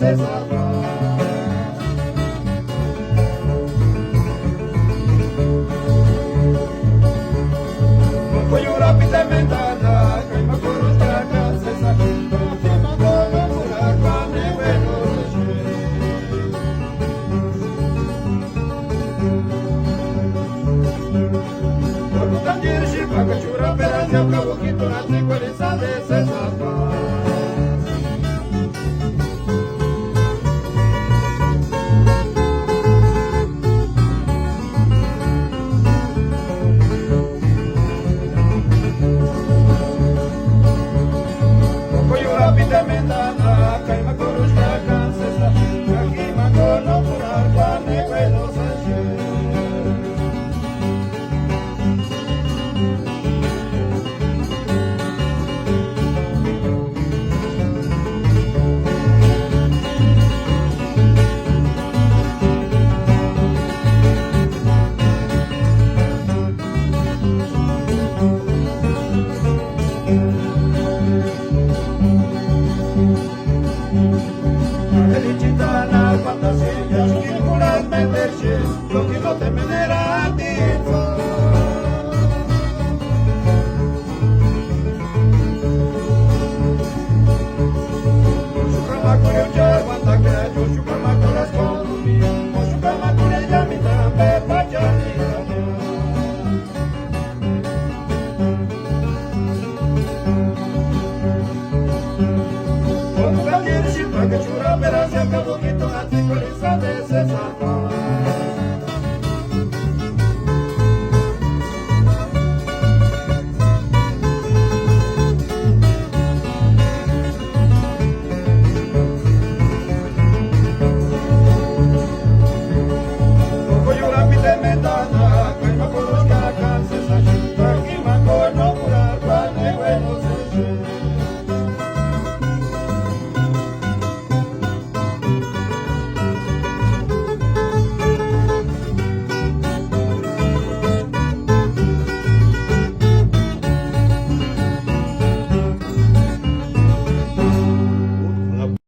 se salva. Voglio rapidamente andare, che mi corro sta casa, sa che mi corro pure quando è veloce. Quando tanti si fa che ciura per ansia, che pochito nazi quelli sa se salva. Rapidamente andrà, che mi conosce a casa, sa che mi corro pure quando è veloce. Felicità la fantasia, che vuole metterci, lo che non te menerà di che ciura per ansia, che pochito nazi quelli sa se salva.